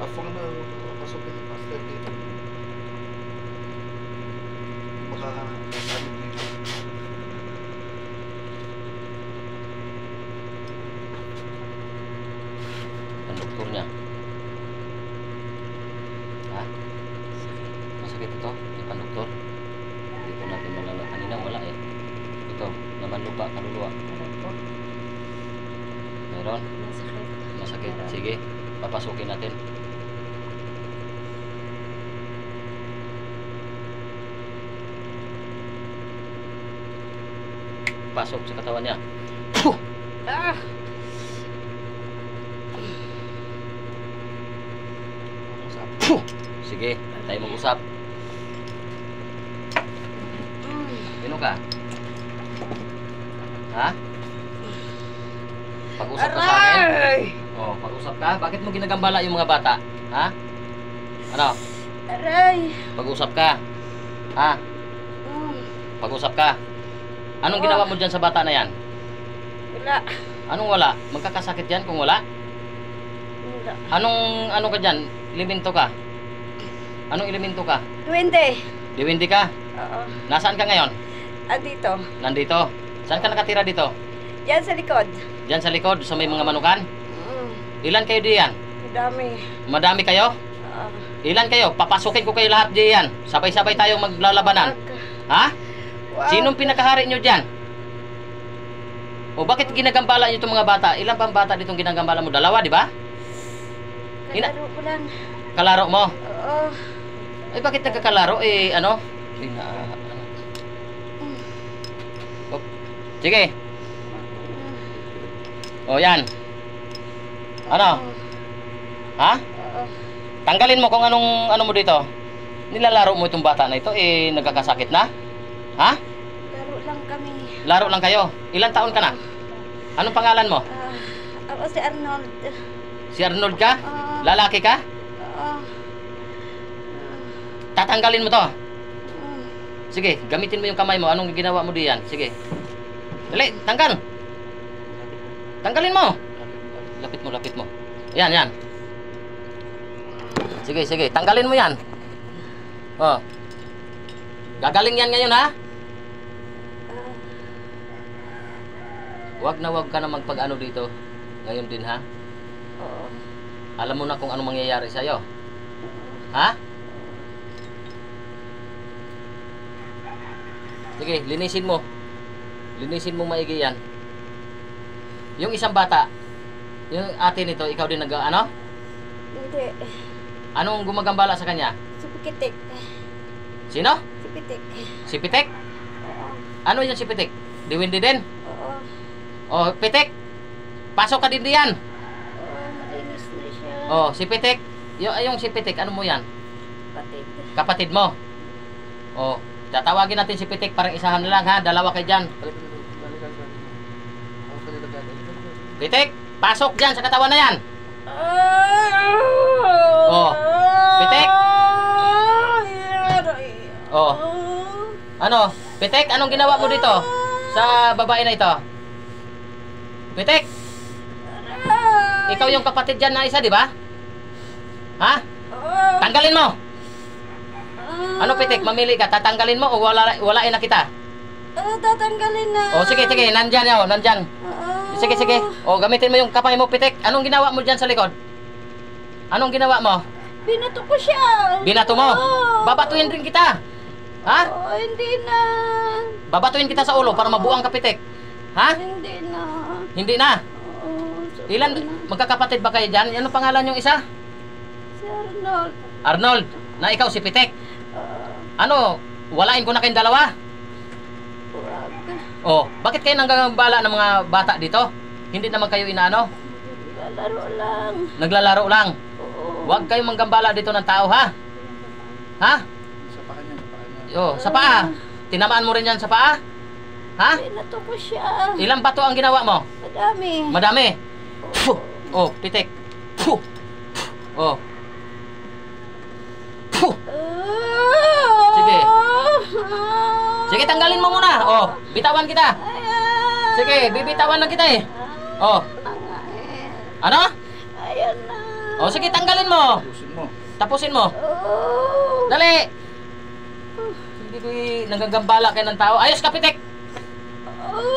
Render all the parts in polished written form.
Kapag na pasukin yung pastor dito. Baka ano dito. Ang doktor niya. Ha? Masakit ito? Yung pandoktor? Dito natin malala. Kanina wala eh. Ito, naman lupa, kaluluwa. Meron? Masakit. Sige, papasukin natin. Pasok sa katawan niya. Ah! Sige, tayo mag-usap. Sino ka? Ha? Pag-usap ka sa akin? Oh, pag-usap ka? Bakit mo ginagambala yung mga bata? Ha? Ano? Aray! Pag-usap ka? Ha? Pag-usap ka? Anong ginawa mo dyan sa bata na yan? Wala. Anong wala? Magkakasakit yan kung wala? Wala. Ano ka dyan? Elemento ka? Anong elemento ka? 20. Diwindi ka? Oo. Nasaan ka ngayon? Andito. Nandito. Saan ka nakatira dito? Yan sa likod. Diyan sa likod, sa may mga manukan? Ilan kayo diyan? Madami. Madami kayo? Oo. Ilan kayo? Papasukin ko kayo lahat diyan. Sabay-sabay tayong maglalabanan. Ha? Wag. Sinong pinakahari nyo dyan? O bakit ginagambala nyo itong mga bata? Ilan pang bata ditong ginagambala mo? Dalawa, di ba? Kalaro ko lang. Kalaro mo? Oo. Ay bakit nagkakalaro? Eh ano? Oh, sige. O yan. Ano? Ha? Oo. Tanggalin mo kung anong ano mo dito. Nilalaro mo itong bata na ito. Eh nagkakasakit na? Ha? Laro lang kami. Laro lang kayo. Ilang taon ka na? Anong pangalan mo? Ako si Arnold. Si Arnold ka? Oo. Lalaki ka? Oo. Tatanggalin mo to. Sige, gamitin mo yung kamay mo. Anong ginawa mo diyan? Sige. Dali, tanggal. Tanggalin mo. Lapit mo. Yan, yan. Sige, sige. Tanggalin mo yan. Oh. Gagaling yan ngayon, ha? Wag ka na magpag-ano dito. Ngayon din, ha? Oo. Alam mo na kung anong mangyayari sa'yo. Ha? Sige, linisin mo. Linisin mo maigi yan. Yung isang bata, yung ate nito, ikaw din ano? Hindi. Anong gumagambala sa kanya? Si Pikitik. Sino? Si Pitik. Si Pitik? Oo. Ano yan si Pitik? Diwindi din? Oo. Oh, Pitik, pasok ka din diyan. Oo, malinis na siya. Oh, si Pitik, yung si Pitik, ano mo yan? Kapatid. Kapatid mo. Oh, tatawagin natin si Pitik, parang isahan na lang ha, dalawa kayo dyan. Pitik, pasok dyan sa katawan na yan. Oh, Pitik. Oh, ano? Pitik, anong ginawa mo dito sa babae na ito? Pitik, ikaw yung kapatid dyan na isa, di ba? Ha? Tanggalin mo. Ano, Pitik, mamili ka, tatanggalin mo o walain na kita? Tatanggalin na. O sige, sige, nandyan yan, nandyan. Sige, sige. O, gamitin mo yung kamay mo, Pitik. Anong ginawa mo dyan sa likod? Anong ginawa mo? Binato ko siya. Binato mo? Babatuin rin kita. Ha? Oo, hindi na. Babatuin kita sa ulo para mabuang ka, Pitik. Ha? Hindi na. Hindi na. Oo, Ilan, magkakapatid ba kayo dyan? Anong pangalan yung isa? si Arnold. Arnold, na ikaw si Pitik. Ano, walain ko na kayong dalawa? Wag. Oh, bakit kayo nanggagambala ng mga bata dito? Hindi naman kayo inaano? Lalaro lang. Naglalaro lang. Oo. Huwag kayong manggambala dito ng tao, ha? Ha? Sa paa niya, Oh, sa paa. Tinamaan mo rin yan sa paa? Ha? Binato ko siya. Ilang bato ang ginawa mo? Madami. Madami. Puh. Oh, Pitik. Puh. Oh. Puh. Sige. Sige, tanggalin mo muna. Oh, bitawan kita. Sige, bibitawan na kita eh. Oh. Ano? Ayan na. O sige, tanggalin mo. Ayusin mo. Tapusin mo. Dali. Hindi ko nanggagambala kayo ng tao. Ayos ka, Pitik.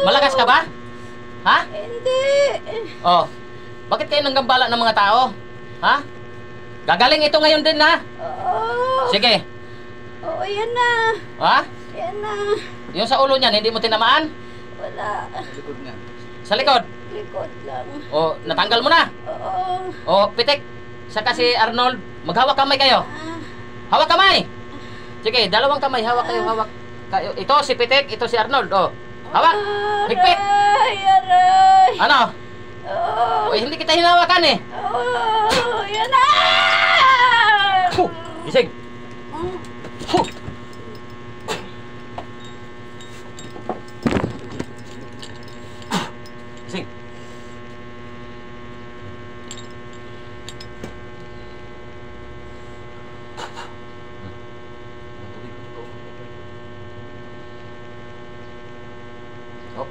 Malakas ka ba? Ha? Hindi. Oh. Bakit kayo nanggambala ng mga tao? Ha? Gagaling ito ngayon din, ha? Sige. Oo, yan na. Ha? Yan na. Yung sa ulo niyan, hindi mo tinamaan? Wala. Sa likod niya. Sa likod? Likod lang. O, natanggal mo na? Oo. O, Pitik. Saka si Arnold, maghawak kamay kayo. Hawak kamay! Sige, dalawang kamay, hawak kayo, hawak kayo. Ito si Pitik, ito si Arnold. O, hawak! Higpit! Aray, aray. Ano? Oo. O, hindi kita hinawakan eh. Oo, yan na. Gising! Gising! Oh.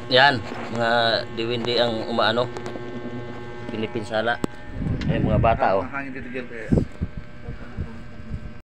Yan, mga diwindi ang umaano. Pinipinsala. Ay, mga bata oh. Ang hangin dito dyan kaya.